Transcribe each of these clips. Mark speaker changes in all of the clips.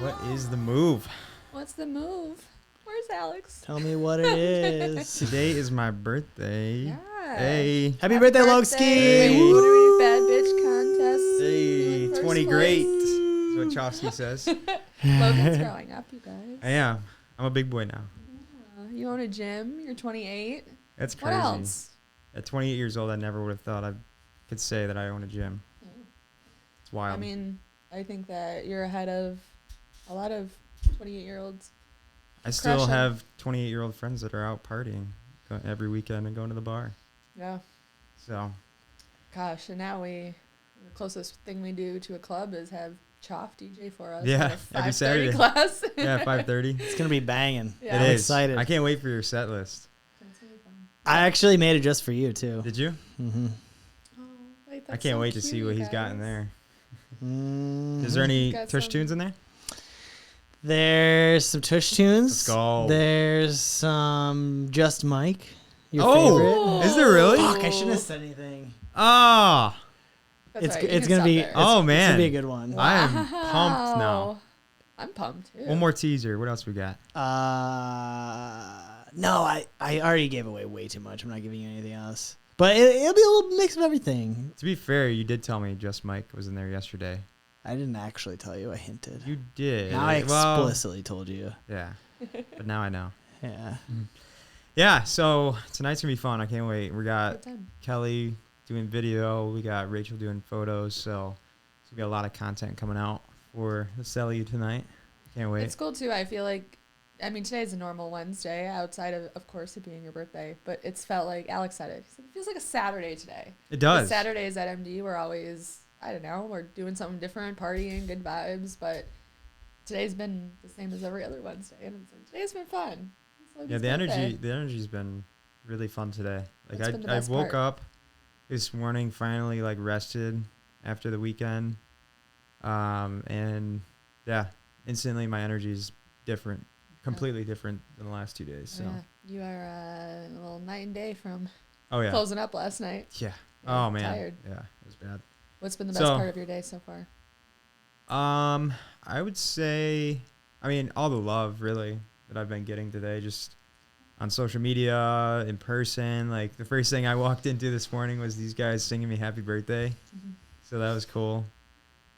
Speaker 1: What is the move?
Speaker 2: What's the move? Where's Alex?
Speaker 3: Tell me what it is.
Speaker 1: Today is my birthday.
Speaker 2: Yeah.
Speaker 1: Hey.
Speaker 3: Happy birthday, Logski.
Speaker 2: Wait,
Speaker 1: Hey.
Speaker 2: what are we, bad bitch contest?
Speaker 1: Hey,
Speaker 2: First
Speaker 1: 20
Speaker 2: place?
Speaker 1: great. Is what Chofsky says.
Speaker 2: Logan's growing up, you guys.
Speaker 1: I am. I'm a big boy now.
Speaker 2: You own a gym. You're 28.
Speaker 1: That's
Speaker 2: What
Speaker 1: crazy.
Speaker 2: else?
Speaker 1: At 28 years old, I never would have thought I could say that I own a gym. It's wild.
Speaker 2: I mean, I think that you're ahead of a lot of 28-year-olds.
Speaker 1: I still
Speaker 2: crushing.
Speaker 1: have 28-year-old friends that are out partying every weekend and going to the bar.
Speaker 2: Yeah.
Speaker 1: So,
Speaker 2: Gosh, and now the closest thing we do to a club is have CHOFF DJ for us.
Speaker 1: Yeah,
Speaker 2: at a
Speaker 1: every
Speaker 2: 5:30
Speaker 1: Saturday.
Speaker 2: class.
Speaker 1: yeah, 5:30.
Speaker 3: It's going to be banging.
Speaker 2: Yeah.
Speaker 1: It
Speaker 3: I'm
Speaker 1: is.
Speaker 3: excited.
Speaker 1: I can't wait for your set list.
Speaker 2: That's really fun.
Speaker 3: I actually made it just for you, too.
Speaker 1: Did you?
Speaker 3: Mm-hmm.
Speaker 2: Oh, wait,
Speaker 1: I
Speaker 2: that's
Speaker 1: can't
Speaker 2: so
Speaker 1: wait to see
Speaker 2: cute,
Speaker 1: what
Speaker 2: you
Speaker 1: he's got in
Speaker 2: guys.
Speaker 1: there.
Speaker 3: Mm-hmm.
Speaker 1: Is there any
Speaker 2: Got
Speaker 1: tush
Speaker 2: some-
Speaker 1: tunes in there?
Speaker 3: There's some tush tunes.
Speaker 1: Let's go.
Speaker 3: There's some Just Mike. Your favorite.
Speaker 1: Oh, is there really?
Speaker 3: Fuck, I shouldn't have said anything.
Speaker 1: Oh,
Speaker 2: That's
Speaker 3: It's
Speaker 2: right, you
Speaker 3: it's
Speaker 2: can
Speaker 3: gonna
Speaker 2: stop
Speaker 3: be.
Speaker 2: there.
Speaker 3: It's,
Speaker 1: Oh,
Speaker 3: it's
Speaker 1: man.
Speaker 3: gonna be a good one.
Speaker 1: I am pumped now.
Speaker 2: Wow. I'm pumped too.
Speaker 1: One more teaser. What else we got?
Speaker 3: No, I already gave away way too much. I'm not giving you anything else. But it'll be a little mix of everything.
Speaker 1: To be fair, you did tell me Just Mike was in there yesterday.
Speaker 3: I didn't actually tell you. I hinted.
Speaker 1: You did.
Speaker 3: Now I
Speaker 1: Well,
Speaker 3: explicitly told you.
Speaker 1: yeah, but now I know.
Speaker 3: Yeah.
Speaker 1: Yeah, so tonight's gonna be fun. I can't wait. We got
Speaker 2: Good time.
Speaker 1: Kelly doing video. We got Rachel doing photos. So we got a lot of content coming out for the Celly tonight. Can't wait.
Speaker 2: It's cool too. I feel like, I mean, today's a normal Wednesday outside of course, it being your birthday, but it's felt like Alex said it. He said, it feels like a Saturday today.
Speaker 1: It does.
Speaker 2: The Saturdays at MD were always, I don't know, we're doing something different, partying, good vibes, but today's been the same as every other Wednesday, and it's like, today's been fun. It's
Speaker 1: Yeah,
Speaker 2: Logan's birthday.
Speaker 1: the energy's been really fun today. Like
Speaker 2: That's been the
Speaker 1: I
Speaker 2: best
Speaker 1: woke
Speaker 2: part.
Speaker 1: up this morning, finally like rested after the weekend, and yeah, instantly my energy's different, completely different than the last 2 days. So
Speaker 2: Yeah, you are a little night and day from
Speaker 1: oh yeah,
Speaker 2: closing up last night.
Speaker 1: yeah.
Speaker 2: Yeah,
Speaker 1: Oh man,
Speaker 2: tired.
Speaker 1: yeah, it was bad.
Speaker 2: What's been the best
Speaker 1: So-
Speaker 2: part of your day so far?
Speaker 1: I would say, I mean, all the love really that I've been getting today, just on social media, in person. Like the first thing I walked into this morning was these guys singing me happy birthday.
Speaker 2: Mm-hmm.
Speaker 1: So that was cool.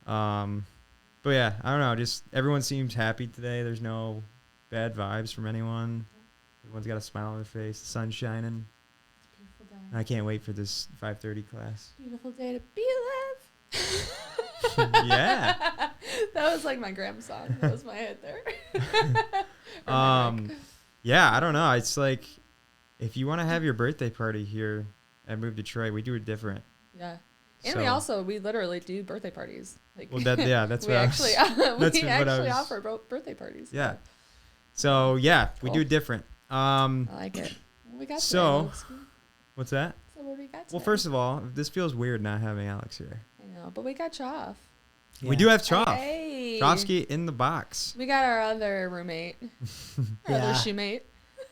Speaker 1: But yeah, I don't know. Just everyone seems happy today. There's no bad vibes from anyone. Everyone's got a smile on their face. The sun's shining.
Speaker 2: Beautiful day.
Speaker 1: And I can't wait for this 5:30 class.
Speaker 2: Beautiful day to be alive.
Speaker 1: Yeah.
Speaker 2: That was like my grandma's song. That was my hit there. Or my
Speaker 1: Um,
Speaker 2: mic.
Speaker 1: yeah, I don't know. It's like if you want to have your birthday party here at Move Detroit, we do it different.
Speaker 2: Yeah. And
Speaker 1: So-
Speaker 2: we literally do birthday parties. Like,
Speaker 1: Well, that's
Speaker 2: we
Speaker 1: what
Speaker 2: actually,
Speaker 1: I was, that's
Speaker 2: we
Speaker 1: what I
Speaker 2: actually
Speaker 1: was-
Speaker 2: offer birthday parties.
Speaker 1: Yeah. So yeah, we do
Speaker 2: Cool.
Speaker 1: it different.
Speaker 2: I like it. What we got
Speaker 1: So-
Speaker 2: today, Lexi?
Speaker 1: What's that?
Speaker 2: So what do we got
Speaker 1: Well,
Speaker 2: today?
Speaker 1: first of all, this feels weird not having Alex here.
Speaker 2: I know, but we got Choff.
Speaker 1: We do have Choff.
Speaker 2: Hey.
Speaker 1: Chofsky in the box.
Speaker 2: We got our other roommate. Our
Speaker 3: Yeah.
Speaker 2: other shoemate.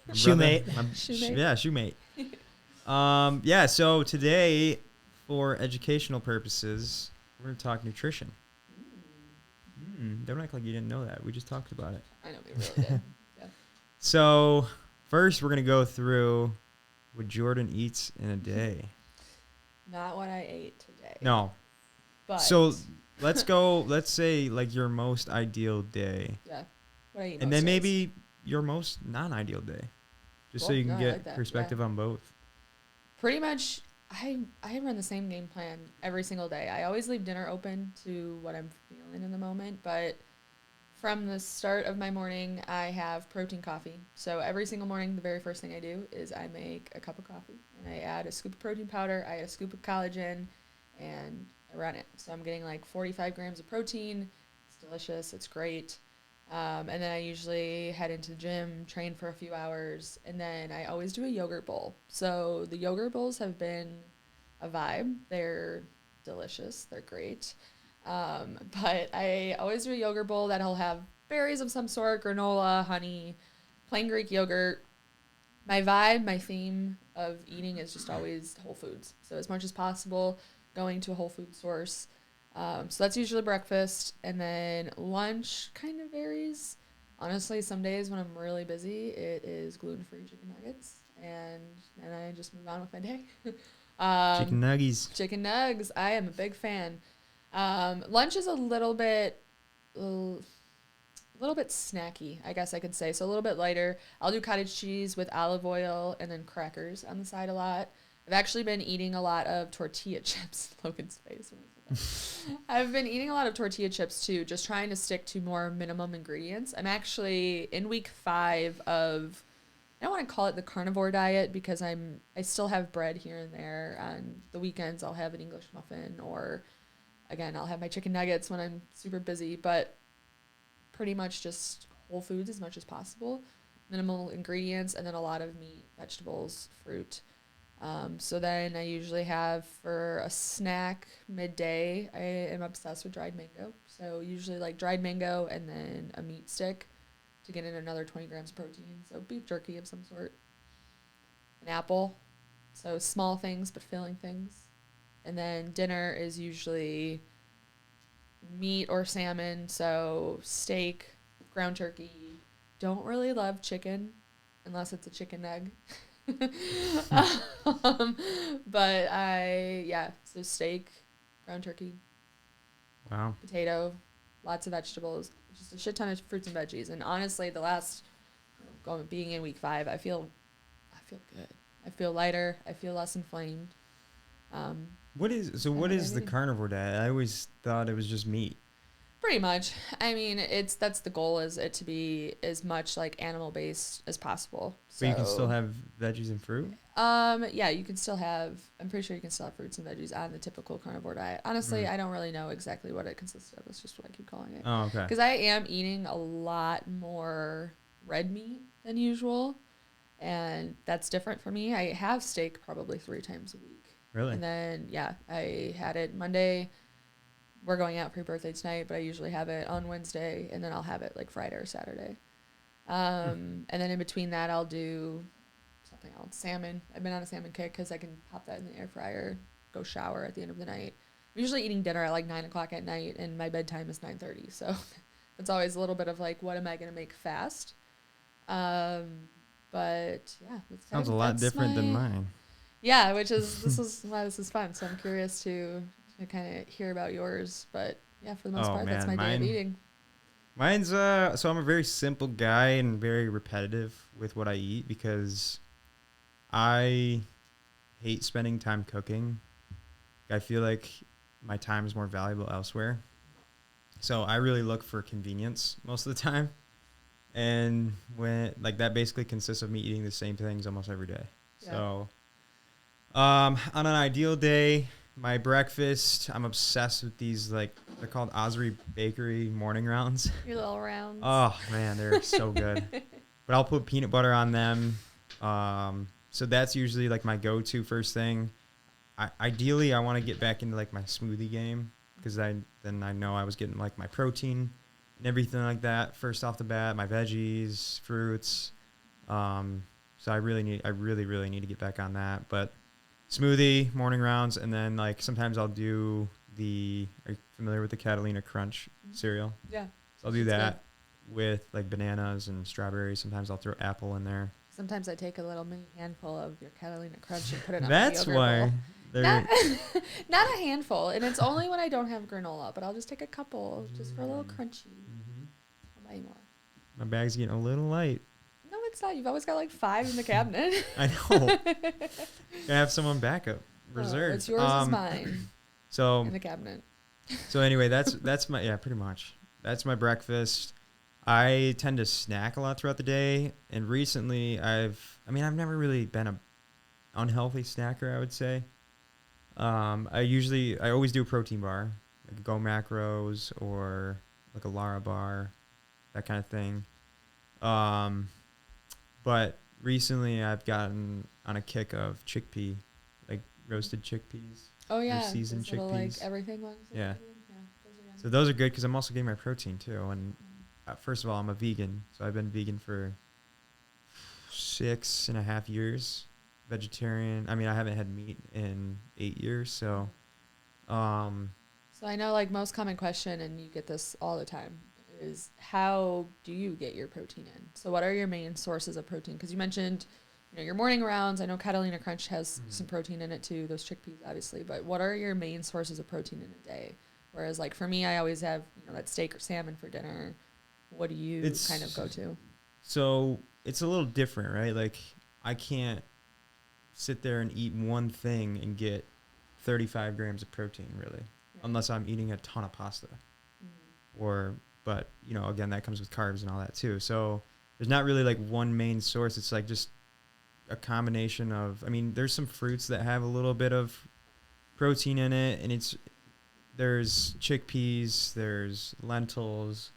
Speaker 1: My
Speaker 3: Shoemate.
Speaker 1: brother- my
Speaker 2: Shoemate.
Speaker 1: Yeah, shoemate. Yeah, so today, for educational purposes, we're going to talk nutrition. Don't act like you didn't know that. We just talked about it.
Speaker 2: I know we really did. Yeah.
Speaker 1: So, first, we're going to go through what Jordan eats in a day.
Speaker 2: Not what I ate today.
Speaker 1: No.
Speaker 2: But
Speaker 1: So, let's go, let's say, like, your most ideal day.
Speaker 2: yeah, what I eat.
Speaker 1: And
Speaker 2: most
Speaker 1: then
Speaker 2: days.
Speaker 1: maybe your most non-ideal day. Just so
Speaker 2: Cool.
Speaker 1: you can
Speaker 2: No, I
Speaker 1: get
Speaker 2: like that,
Speaker 1: perspective on both.
Speaker 2: Pretty much, I run the same game plan every single day. I always leave dinner open to what I'm feeling in the moment, but from the start of my morning, I have protein coffee. So every single morning, the very first thing I do is I make a cup of coffee and I add a scoop of protein powder, I add a scoop of collagen, and I run it. So I'm getting like 45 grams of protein. It's delicious. It's great. And then I usually head into the gym, train for a few hours, and then I always do a yogurt bowl. So the yogurt bowls have been a vibe. They're delicious. They're great. But I always do a yogurt bowl that'll have berries of some sort, granola, honey, plain Greek yogurt. My vibe, my theme of eating is just always whole foods. So as much as possible, going to a whole food source. So that's usually breakfast. And then lunch kind of varies. Honestly, some days when I'm really busy, it is gluten-free chicken nuggets. And then I just move on with my day.
Speaker 1: Chicken nuggies.
Speaker 2: Chicken nugs. I am a big fan. Lunch is a little bit snacky, I guess I could say. So a little bit lighter. I'll do cottage cheese with olive oil and then crackers on the side a lot. I've actually been eating a lot of tortilla chips. Logan's face. I've been eating a lot of tortilla chips too, just trying to stick to more minimum ingredients. I'm actually in week 5 of, I don't want to call it the carnivore diet because I still have bread here and there. On the weekends, I'll have an English muffin, or again, I'll have my chicken nuggets when I'm super busy, but pretty much just whole foods as much as possible, minimal ingredients, and then a lot of meat, vegetables, fruit. So then I usually have for a snack midday, I am obsessed with dried mango. So usually like dried mango and then a meat stick to get in another 20 grams of protein. So beef jerky of some sort. An apple. So small things but filling things. And then dinner is usually meat or salmon. So steak, ground turkey. Don't really love chicken unless it's a chicken egg. But so steak, ground turkey,
Speaker 1: Wow.
Speaker 2: potato, lots of vegetables, just a shit ton of fruits and veggies. And honestly, being in week 5, I feel good. I feel lighter. I feel less inflamed.
Speaker 1: What is the carnivore diet? I always thought it was just meat.
Speaker 2: Pretty much. I mean, that's the goal, is it to be as much like animal based as possible. So
Speaker 1: But you can still have veggies and fruit?
Speaker 2: yeah, you can still have, I'm pretty sure you can still have fruits and veggies on the typical carnivore diet. Honestly, I don't really know exactly what it consists of. It's just what I keep calling it.
Speaker 1: Oh, okay.
Speaker 2: Because I am eating a lot more red meat than usual, and that's different for me. I have steak probably 3 times a week.
Speaker 1: Really?
Speaker 2: And then, yeah, I had it Monday. We're going out for your birthday tonight, but I usually have it on Wednesday, and then I'll have it like Friday or Saturday. And then in between that, I'll do something else. Salmon. I've been on a salmon kick because I can pop that in the air fryer, go shower at the end of the night. I'm usually eating dinner at like 9 o'clock at night, and my bedtime is 9:30. So it's always a little bit of like, what am I going to make fast? But yeah.
Speaker 1: Sounds a lot different than mine.
Speaker 2: Yeah, this is why this is fun. So I'm curious to kind of hear about yours. But yeah, for the most part, that's my day of eating.
Speaker 1: Mine's so I'm a very simple guy and very repetitive with what I eat because I hate spending time cooking. I feel like my time is more valuable elsewhere. So I really look for convenience most of the time. And when like that basically consists of me eating the same things almost every day. Yeah. So on an ideal day, my breakfast, I'm obsessed with these, like, they're called Osprey Bakery morning rounds.
Speaker 2: Your little rounds.
Speaker 1: Oh, man, they're so good. But I'll put peanut butter on them. So that's usually, like, my go-to first thing. Ideally, I want to get back into, like, my smoothie game because then I know I was getting, like, my protein and everything like that first off the bat, my veggies, fruits. So I really need to get back on that. But smoothie, morning rounds, and then like sometimes I'll do are you familiar with the Catalina Crunch cereal?
Speaker 2: Yeah.
Speaker 1: So I'll do that with like bananas and strawberries. Sometimes I'll throw apple in there.
Speaker 2: Sometimes I take a little mini handful of your Catalina Crunch and put it on
Speaker 1: That's
Speaker 2: my
Speaker 1: why
Speaker 2: they're not a handful, and it's only when I don't have granola, but I'll just take a couple just for a little crunchy. I'll buy you more.
Speaker 1: My bag's getting a little light.
Speaker 2: No, it's not. You've always got like 5 in the cabinet.
Speaker 1: I know. Gotta have someone backup reserved.
Speaker 2: It's yours is mine.
Speaker 1: So
Speaker 2: in the cabinet.
Speaker 1: So anyway, that's my pretty much. That's my breakfast. I tend to snack a lot throughout the day, and recently I've never really been a unhealthy snacker, I would say. I always do a protein bar, like a Go Macros or like a Lara bar, that kind of thing. But recently I've gotten on a kick of chickpea, like roasted chickpeas.
Speaker 2: Oh yeah,
Speaker 1: seasoned chickpeas.
Speaker 2: Little, like everything ones.
Speaker 1: Yeah.
Speaker 2: Those
Speaker 1: so those are good because I'm also getting my protein too. And first of all, I'm a vegan, so I've been vegan for 6.5 years. Vegetarian. I mean, I haven't had meat in 8 years, so.
Speaker 2: So So I know, like, most common question, and you get this all the time, is how do you get your protein in? So what are your main sources of protein? Because you mentioned, your morning rounds. I know Catalina Crunch has some protein in it too, those chickpeas, obviously. But what are your main sources of protein in a day? Whereas, like, for me, I always have, that steak or salmon for dinner. What do you kind of go to?
Speaker 1: So it's a little different, right? Like, I can't sit there and eat one thing and get 35 grams of protein, really, unless I'm eating a ton of pasta. But, again, that comes with carbs and all that too. So there's not really like one main source. It's like just a combination of, there's some fruits that have a little bit of protein in it, and there's chickpeas, there's lentils.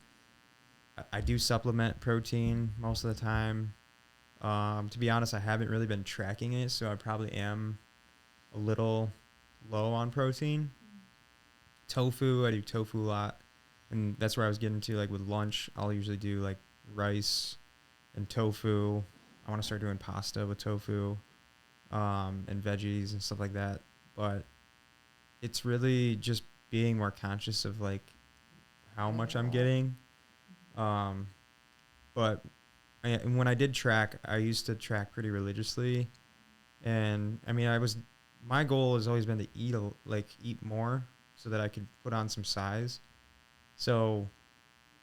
Speaker 1: I do supplement protein most of the time. To be honest, I haven't really been tracking it, so I probably am a little low on protein. Tofu, I do tofu a lot. And that's where I was getting to, like, with lunch. I'll usually do, like, rice and tofu. I want to start doing pasta with tofu and veggies and stuff like that. But it's really just being more conscious of, like, how much I'm getting. But when I did track, I used to track pretty religiously. And, my goal has always been to eat more so that I could put on some size. So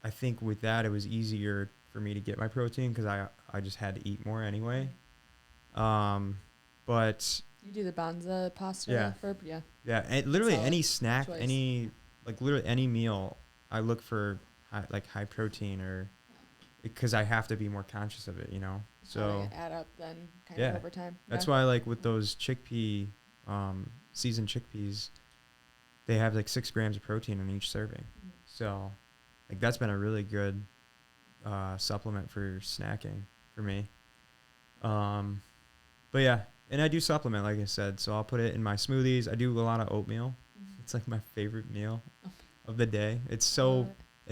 Speaker 1: I think with that, it was easier for me to get my protein because I just had to eat more anyway. But
Speaker 2: you do the banza pasta?
Speaker 1: Yeah. Yeah. And literally any snack, literally any meal, I look for high protein because I have to be more conscious of it, So
Speaker 2: add up then kind of over time.
Speaker 1: That's why, like, with those chickpea, seasoned chickpeas, they have like 6 grams of protein in each serving. So, like, that's been a really good supplement for snacking for me. But yeah, and I do supplement, like I said. So I'll put it in my smoothies. I do a lot of oatmeal. It's like my favorite meal of the day. It's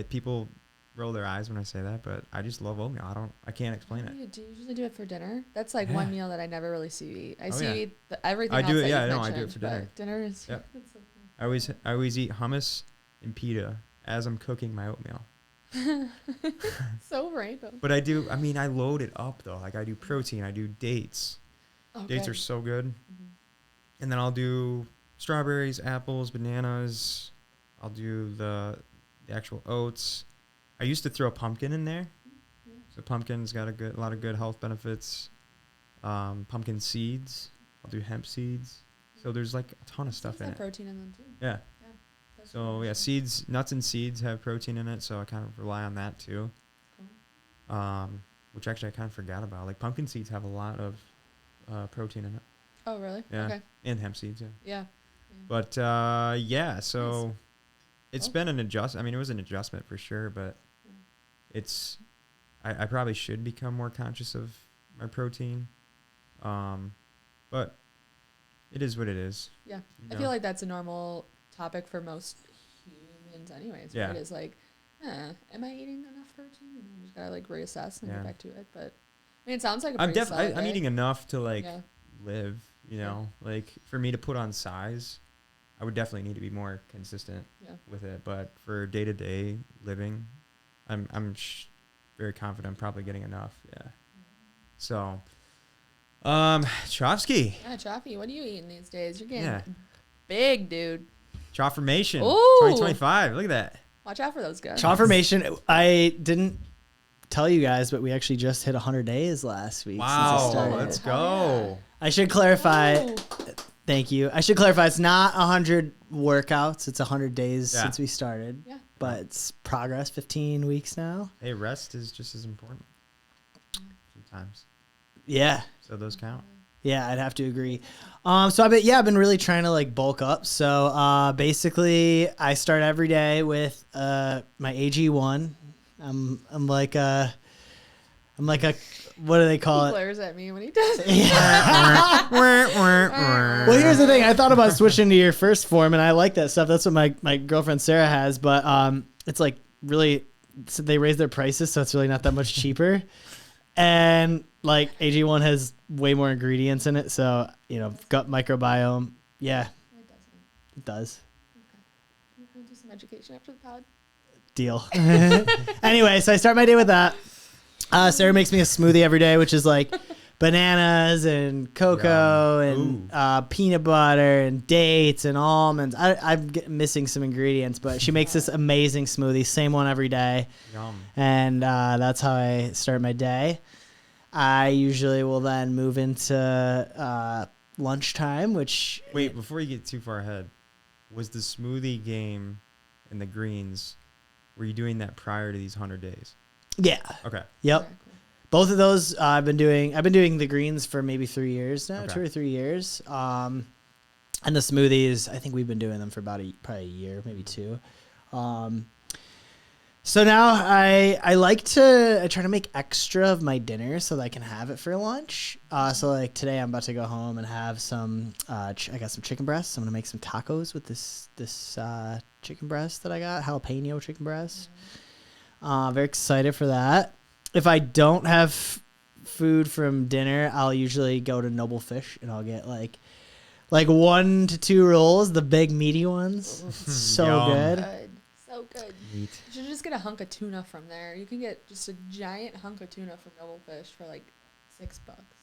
Speaker 1: people roll their eyes when I say that, but I just love oatmeal. I can't explain it.
Speaker 2: Do you usually do it for dinner? That's like one meal that I never really see you eat. I see you eat everything
Speaker 1: I
Speaker 2: else
Speaker 1: do it.
Speaker 2: that
Speaker 1: Yeah,
Speaker 2: you've
Speaker 1: no, I
Speaker 2: mentioned,
Speaker 1: do it for dinner.
Speaker 2: Dinner is
Speaker 1: Yep.
Speaker 2: That's so
Speaker 1: I always eat hummus and pita as I'm cooking my oatmeal.
Speaker 2: so random.
Speaker 1: But I do. I load it up though. Like, I do protein. I do dates. Dates are so good. And then I'll do strawberries, apples, bananas. I'll do the actual oats. I used to throw pumpkin in there. So pumpkin's got a lot of good health benefits. Pumpkin seeds. I'll do hemp seeds. So there's like a ton of stuff in it.
Speaker 2: Protein in them too.
Speaker 1: Yeah. So yeah, nuts and seeds have protein in it, so I kind of rely on that too. Cool. Which actually I kind of forgot about. Like, pumpkin seeds have a lot of protein in it.
Speaker 2: Oh, really?
Speaker 1: Yeah.
Speaker 2: Okay.
Speaker 1: And hemp seeds, yeah.
Speaker 2: Yeah.
Speaker 1: But so it's been an adjustment. It was an adjustment for sure, but I probably should become more conscious of my protein. But it is what it is.
Speaker 2: Yeah. I feel like that's a normal topic for most humans anyways.
Speaker 1: Yeah.
Speaker 2: Right? It's like, am I eating enough protein? And you just gotta like reassess and get back to it. But it sounds like
Speaker 1: I'm eating enough to live, like, for me to put on size, I would definitely need to be more consistent with it. But for day-to-day living, I'm very confident I'm probably getting enough. Yeah. So, Chofsky.
Speaker 2: Yeah, Choffy, what are you eating these days? You're getting big, dude.
Speaker 1: Choffirmation.
Speaker 2: Ooh.
Speaker 1: 2025. Look at that.
Speaker 2: Watch out for those guys.
Speaker 3: Choffirmation. I didn't tell you guys, but we actually just hit 100 days last week.
Speaker 1: Wow.
Speaker 3: Since it started.
Speaker 1: Let's go.
Speaker 3: I should clarify.
Speaker 2: Ooh.
Speaker 3: Thank you. I should clarify. It's not 100 workouts. It's 100 days since we started.
Speaker 2: Yeah.
Speaker 3: But it's progress. 15 weeks now.
Speaker 1: Hey, rest is just as important sometimes.
Speaker 3: Yeah.
Speaker 1: So those count.
Speaker 3: Yeah, I'd have to agree. So I've been really trying to like bulk up. So basically, I start every day with my AG1. I'm like a what do they call
Speaker 2: He
Speaker 3: it?
Speaker 2: glares at me when he does it.
Speaker 3: Well, here's the thing. I thought about switching to your first form, and I like that stuff. That's what my girlfriend Sarah has. But it's like really, so they raised their prices, so it's really not that much cheaper. And like AG1 has way more ingredients in it, so gut microbiome. Yeah, it does.
Speaker 2: some education after the pod.
Speaker 3: Deal. Anyway, so I start my day with that. Sarah makes me a smoothie every day, which is like bananas and cocoa and peanut butter and dates and almonds. I'm missing some ingredients, but she makes this amazing smoothie, same one every day.
Speaker 1: Yum.
Speaker 3: And that's how I start my day. I usually will then move into lunchtime, which...
Speaker 1: Wait, before you get too far ahead, was the smoothie game and the greens, were you doing that prior to these 100 days?
Speaker 3: Yeah.
Speaker 1: Okay.
Speaker 3: Yep.
Speaker 2: Okay, cool.
Speaker 3: Both of those I've been doing the greens for maybe 3 years now,
Speaker 1: Okay.
Speaker 3: 2 or 3 years. And the smoothies, I think we've been doing them for about probably a year, maybe 2. So now I try to make extra of my dinner so that I can have it for lunch. So like today I'm about to go home and have some, I got some chicken breasts. I'm going to make some tacos with this chicken breast that I got, jalapeno chicken breast. Very excited for that. If I don't have food from dinner, I'll usually go to Noble Fish and I'll get like 1 to 2 rolls, the big meaty ones. So
Speaker 1: Yum.
Speaker 3: good.
Speaker 2: So good.
Speaker 1: Meat.
Speaker 2: You should just get a hunk of tuna from there. You can get just a giant hunk of tuna from Noble Fish for like $6.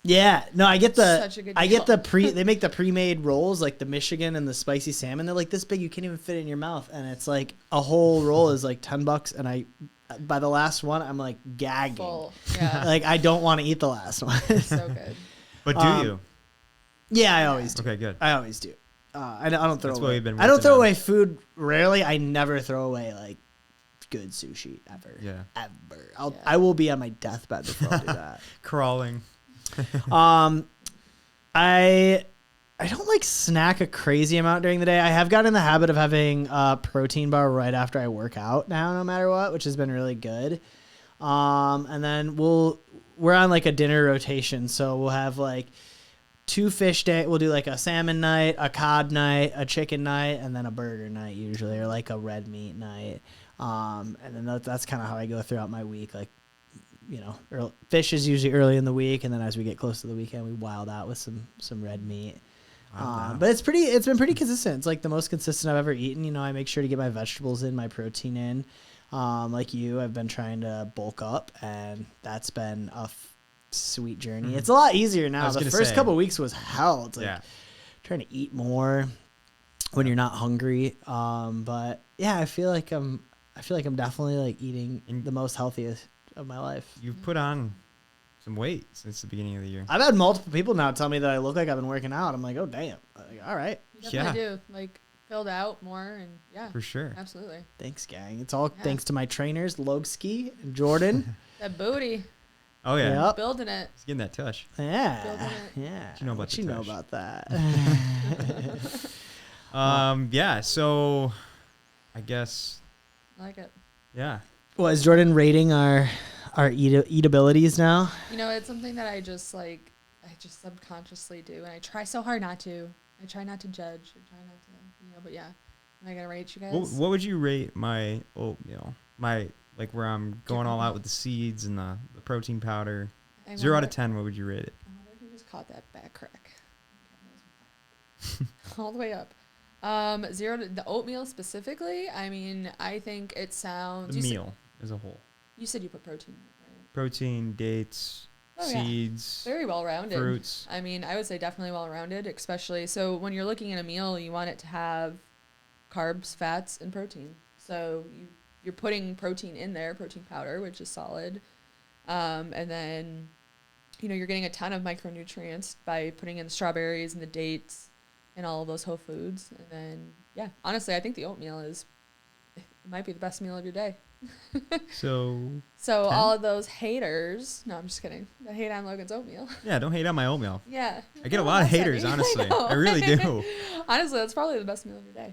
Speaker 3: Yeah, no, I get
Speaker 2: Such a good deal.
Speaker 3: they make the pre-made rolls, like the Michigan and the spicy salmon. They're like this big, you can't even fit it in your mouth, and it's like a whole roll is like $10, and by the last one I'm like gagging.
Speaker 2: Full. Yeah.
Speaker 3: Like I don't want to eat the last one.
Speaker 2: So good.
Speaker 1: But do you?
Speaker 3: Yeah, I always do.
Speaker 1: Okay, good.
Speaker 3: I always do. I don't throw
Speaker 1: That's what
Speaker 3: away.
Speaker 1: we've been
Speaker 3: I don't
Speaker 1: working
Speaker 3: throw
Speaker 1: on.
Speaker 3: away food rarely. I never throw away like good sushi ever.
Speaker 1: Yeah.
Speaker 3: Ever. I will be on my deathbed before I do that.
Speaker 1: Crawling.
Speaker 3: I don't like snack a crazy amount during the day. I have gotten in the habit of having a protein bar right after I work out now, no matter what, which has been really good. And then we're on like a dinner rotation, so we'll have like 2 fish day. We'll do like a salmon night, a cod night, a chicken night, and then a burger night usually, or like a red meat night. And then that's kind of how I go throughout my week. Like, you know, fish is usually early in the week, and then as we get close to the weekend, we wild out with some red meat.
Speaker 1: Wow.
Speaker 3: But it's been pretty consistent. It's like the most consistent I've ever eaten. You know, I make sure to get my vegetables in, my protein in. Like you, I've been trying to bulk up, and that's been a sweet journey. It's a lot easier now. The first couple of weeks was hell. It's like trying to eat more when you're not hungry. But yeah, I feel like I'm definitely like eating the most healthiest of my life.
Speaker 1: You've put on some weight since the beginning of the year.
Speaker 3: I've had multiple people now tell me that I look like I've been working out. I'm like, oh damn. Like, all right.
Speaker 2: You definitely do. Like filled out more and yeah.
Speaker 1: For sure.
Speaker 2: Absolutely.
Speaker 3: Thanks, gang. It's all thanks to my trainers, Logan and Jordynn.
Speaker 2: That booty.
Speaker 1: Oh yeah.
Speaker 3: Yep.
Speaker 2: Building it.
Speaker 1: He's getting that touch.
Speaker 3: Yeah.
Speaker 2: Building it.
Speaker 3: Yeah.
Speaker 1: What you know about
Speaker 3: What
Speaker 1: the
Speaker 3: you know
Speaker 1: touch?
Speaker 3: about that?
Speaker 1: Yeah, so I guess
Speaker 2: I like it.
Speaker 1: yeah.
Speaker 3: Well, is Jordynn rating our eatabilities now?
Speaker 2: You know, it's something that I just subconsciously do, and I try so hard not to. I try not to judge. I try not to, but yeah. Am I gonna rate you guys?
Speaker 1: What would you rate my oatmeal? My like where I'm going all out with the seeds and the protein powder. 0 out of 10, what would you rate it?
Speaker 2: I wonder if you just caught that back crack. All the way up. 0 to the oatmeal specifically. I mean, I think it sounds.
Speaker 1: The meal as a whole.
Speaker 2: You said you put protein in it, right?
Speaker 1: Protein, dates, seeds,
Speaker 2: Very well rounded.
Speaker 1: fruits.
Speaker 2: I mean, I would say definitely well rounded, especially so when you're looking at a meal, you want it to have carbs, fats, and protein. So you're putting protein in there, protein powder, which is solid. And then, you're getting a ton of micronutrients by putting in the strawberries and the dates and all of those whole foods. And then, yeah, honestly, I think the oatmeal it might be the best meal of your day.
Speaker 1: So
Speaker 2: 10?
Speaker 1: Okay.
Speaker 2: All of those haters, no, I'm just kidding. That hate on Logan's oatmeal.
Speaker 1: yeah, don't hate on my oatmeal.
Speaker 2: Yeah.
Speaker 1: I get a lot of haters, honestly. I really do.
Speaker 2: Honestly, that's probably the best meal of your day.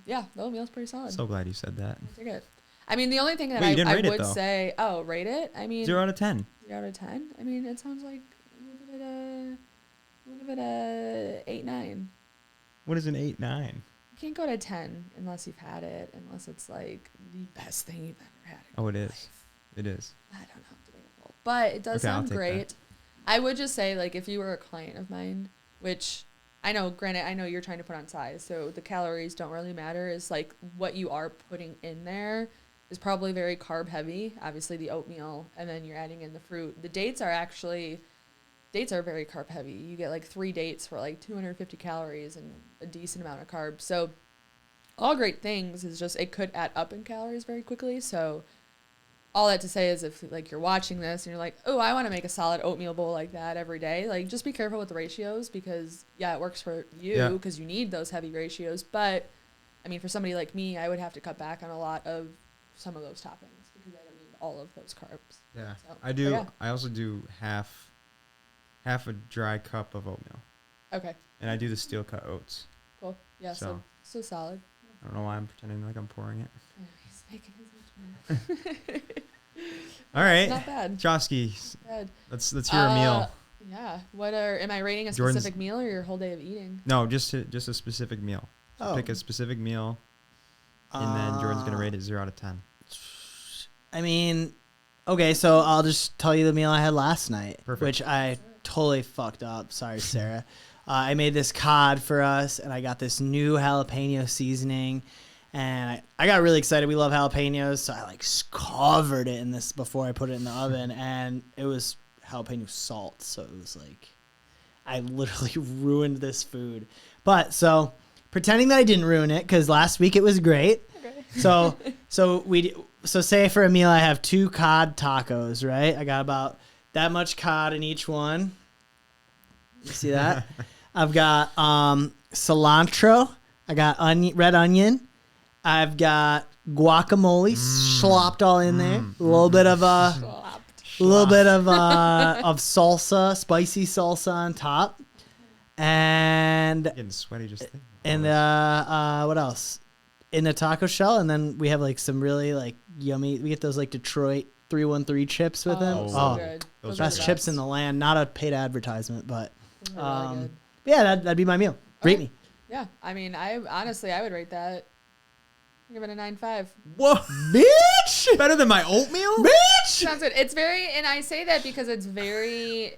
Speaker 2: Yeah, the oatmeal's pretty solid.
Speaker 1: So glad you said that.
Speaker 2: I dig it. I mean, the only thing that
Speaker 1: Wait, you didn't
Speaker 2: I
Speaker 1: rate it,
Speaker 2: would
Speaker 1: though.
Speaker 2: say, rate it. I mean,
Speaker 1: 0 out of 10.
Speaker 2: 0 out of 10. I mean, it sounds like we'll give it a 8-9.
Speaker 1: What is an 8-9?
Speaker 2: You can't go to 10 unless you've had it, unless it's like the best thing you've ever had.
Speaker 1: Oh, it is. It is.
Speaker 2: I don't know. Debatable. But it does
Speaker 1: Okay, I'll
Speaker 2: sound
Speaker 1: take
Speaker 2: great. I would just say, like, if you were a client of mine, which I know, granted, I know you're trying to put on size, so the calories don't really matter. Is like what you are putting in there is probably very carb heavy. Obviously, the oatmeal, and then you're adding in the fruit. The dates are very carb heavy. You get like 3 dates for like 250 calories and a decent amount of carbs. So all great things, is just it could add up in calories very quickly. So all that to say is, if like you're watching this and you're like, oh, I want to make a solid oatmeal bowl like that every day, like just be careful with the ratios, because yeah, it works for you because you need those heavy ratios. But I mean, for somebody like me, I would have to cut back on a lot of some of those toppings because I don't need all of those carbs.
Speaker 1: Yeah,
Speaker 2: So,
Speaker 1: I do.
Speaker 2: yeah.
Speaker 1: I also do half a dry cup of oatmeal,
Speaker 2: Okay,
Speaker 1: and I do the steel cut oats.
Speaker 2: cool. Yeah, so solid.
Speaker 1: I don't know why I'm pretending like I'm pouring it.
Speaker 2: Oh, he's making his money.
Speaker 1: All right,
Speaker 2: Not bad.
Speaker 1: Josky,
Speaker 2: Bad.
Speaker 1: let's hear a meal.
Speaker 2: Yeah. Am I rating a
Speaker 1: Jordyn's-
Speaker 2: specific meal or your whole day of eating?
Speaker 1: No, just a specific meal. So
Speaker 3: Oh.
Speaker 1: pick a specific meal, and then Jordan's gonna rate it 0 out of 10.
Speaker 3: I mean, okay, so I'll just tell you the meal I had last night,
Speaker 1: Perfect.
Speaker 3: which I totally fucked up. Sorry, Sarah. I made this cod for us, and I got this new jalapeno seasoning, and I got really excited. We love jalapenos, so I like covered it in this before I put it in the oven, and it was jalapeno salt, so it was like I literally ruined this food. But so pretending that I didn't ruin it, because last week it was great.
Speaker 2: Okay.
Speaker 3: So say for a meal I have 2 cod tacos, right? I got about that much cod in each one. You see that? I've got cilantro. I got red onion. I've got guacamole slopped all in there. A little bit of salsa, spicy salsa on top, and
Speaker 1: Getting sweaty just thinking.
Speaker 3: what else? In a taco shell, and then we have like some really like yummy. We get those like Detroit 313 chips with them.
Speaker 2: So
Speaker 1: Oh.
Speaker 2: good.
Speaker 1: Those
Speaker 2: Those are
Speaker 3: Best
Speaker 2: the
Speaker 3: chips
Speaker 2: best.
Speaker 3: in the land. Not a paid advertisement, but
Speaker 2: Those are really good.
Speaker 3: yeah, that'd be my meal. Rate
Speaker 2: Okay.
Speaker 3: me.
Speaker 2: Yeah, I mean, I would rate that. I'd give it a 9.5.
Speaker 1: Whoa,
Speaker 3: Bitch!
Speaker 1: better than my oatmeal?
Speaker 3: Bitch!
Speaker 2: Sounds good. It's very, and I say that because it's very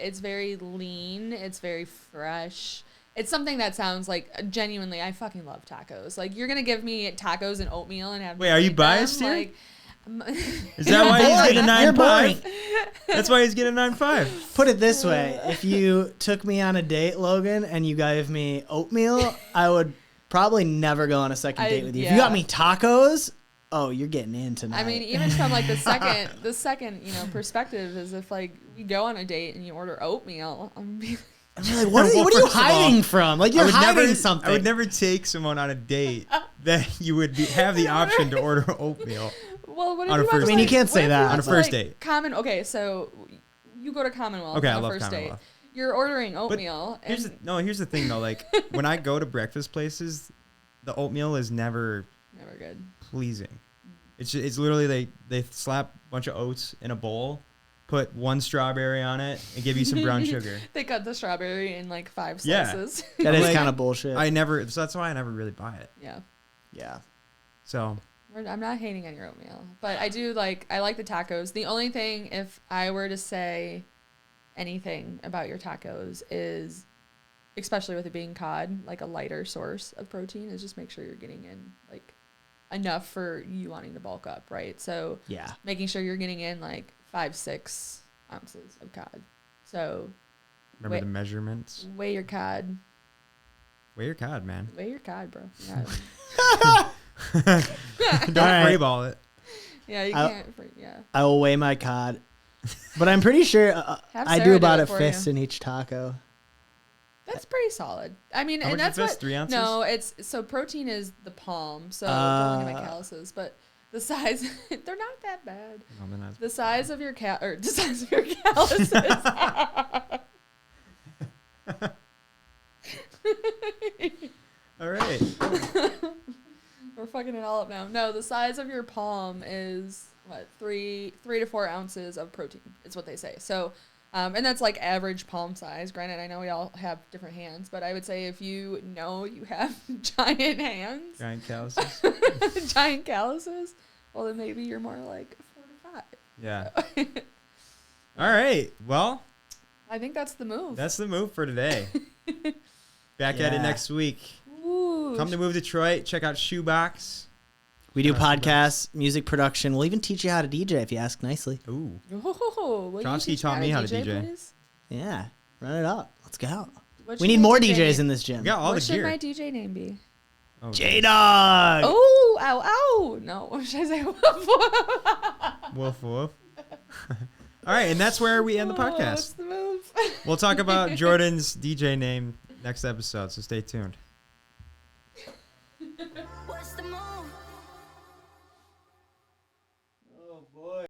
Speaker 2: lean. It's very fresh. It's something that sounds like genuinely. I fucking love tacos. Like you're gonna give me tacos and oatmeal and have.
Speaker 1: Wait,
Speaker 2: me
Speaker 1: are you
Speaker 2: eat
Speaker 1: biased
Speaker 2: them?
Speaker 1: here?
Speaker 2: Like,
Speaker 1: Is that why he's getting a
Speaker 3: You're boring.
Speaker 1: 9.5? That's why he's getting a 9.5.
Speaker 3: Put it this way: if you took me on a date, Logan, and you gave me oatmeal, I would probably never go on a second date with you. If you got me tacos, oh, you're getting in tonight.
Speaker 2: I mean, even from like the second perspective is if like we go on a date and you order oatmeal, I'm gonna be
Speaker 3: I'm like, what are you
Speaker 1: First of all,
Speaker 3: hiding from? Like you're hiding something.
Speaker 1: I would never take someone on a date that you would have the option to order oatmeal.
Speaker 2: well. What if
Speaker 1: On a
Speaker 2: you
Speaker 1: first
Speaker 2: went to,
Speaker 1: date. I mean, you
Speaker 3: can't
Speaker 2: what
Speaker 3: say
Speaker 2: if
Speaker 3: that.
Speaker 2: went
Speaker 1: On a
Speaker 2: to,
Speaker 1: first
Speaker 2: like,
Speaker 1: date.
Speaker 2: Okay, so you go to Commonwealth
Speaker 1: Okay, I
Speaker 2: on a
Speaker 1: love
Speaker 2: first
Speaker 1: Commonwealth.
Speaker 2: date. You're ordering
Speaker 1: But
Speaker 2: oatmeal,
Speaker 1: here's
Speaker 2: and
Speaker 1: here's the thing though. Like when I go to breakfast places, the oatmeal is never
Speaker 2: never good.
Speaker 1: pleasing. It's literally they slap a bunch of oats in a bowl, put 1 strawberry on it, and give you some brown sugar.
Speaker 2: They cut the strawberry in like 5
Speaker 1: Yeah.
Speaker 2: slices.
Speaker 3: that is
Speaker 1: Like,
Speaker 3: kind of bullshit.
Speaker 1: So that's why I never really buy it.
Speaker 2: Yeah.
Speaker 3: yeah.
Speaker 1: So
Speaker 2: I'm not hating on your oatmeal, but I like the tacos. The only thing, if I were to say anything about your tacos, is, especially with it being cod, like a lighter source of protein, is just make sure you're getting in like enough for you wanting to bulk up, right? So
Speaker 3: Yeah.
Speaker 2: making sure you're getting in like 5-6 ounces of cod. So
Speaker 1: remember
Speaker 2: Wait.
Speaker 1: the measurements.
Speaker 2: weigh your cod.
Speaker 1: Weigh your cod, man.
Speaker 2: Weigh your cod, bro. Yeah,
Speaker 1: Don't
Speaker 3: Alright.
Speaker 1: free ball it.
Speaker 2: yeah, you
Speaker 3: I'll-
Speaker 2: can't. Yeah.
Speaker 3: I will weigh my cod, but I'm pretty sure
Speaker 2: Have
Speaker 3: I
Speaker 2: Sarah
Speaker 3: do
Speaker 2: do
Speaker 3: about
Speaker 2: it
Speaker 3: a
Speaker 2: for
Speaker 3: fist
Speaker 2: you.
Speaker 3: in each taco.
Speaker 2: That's pretty solid. I mean,
Speaker 1: How
Speaker 2: and
Speaker 1: much
Speaker 2: that's
Speaker 1: is this?
Speaker 2: what.
Speaker 1: 3 ounces?
Speaker 2: No, it's so protein is the palm. So don't look at my calluses, but the size they're not that bad.
Speaker 1: No, they're not.
Speaker 2: The size of your the size of your calluses.
Speaker 1: All right.
Speaker 2: We're fucking it all up now. No, the size of your palm is what 3 to 4 ounces of protein. Is what they say. So. And that's like average palm size. Granted, I know we all have different hands, but I would say if you know you have giant hands,
Speaker 1: Giant calluses.
Speaker 2: giant calluses, well, then maybe you're more like 4 to 5.
Speaker 1: Yeah. All right. Well,
Speaker 2: I think that's the move.
Speaker 1: that's the move for today. Back at it
Speaker 3: Yeah.
Speaker 1: next week.
Speaker 2: Ooh.
Speaker 1: Come to Move Detroit. Check out Shoebox.
Speaker 3: We do
Speaker 1: Awesome.
Speaker 3: podcasts, music production. We'll even teach you how to DJ if you ask nicely.
Speaker 1: Ooh.
Speaker 2: Oh, will you
Speaker 1: Chomsky
Speaker 2: teach
Speaker 1: taught me how to DJ.
Speaker 2: please?
Speaker 3: Yeah, run it up. Let's go.
Speaker 2: What
Speaker 3: We
Speaker 2: should
Speaker 3: need
Speaker 2: my
Speaker 3: more
Speaker 2: DJ
Speaker 3: DJs
Speaker 2: name-
Speaker 3: in this gym.
Speaker 1: We got all
Speaker 2: What
Speaker 1: the
Speaker 2: should
Speaker 1: gear.
Speaker 2: my DJ name be?
Speaker 1: Oh,
Speaker 3: J Dog.
Speaker 2: Oh, ow, ow. No, what should I say?
Speaker 1: Woof woof. All right, and that's where we end the
Speaker 2: What's
Speaker 1: podcast.
Speaker 2: the move?
Speaker 1: We'll talk about Jordan's DJ name next episode, so stay tuned.
Speaker 4: What's the move?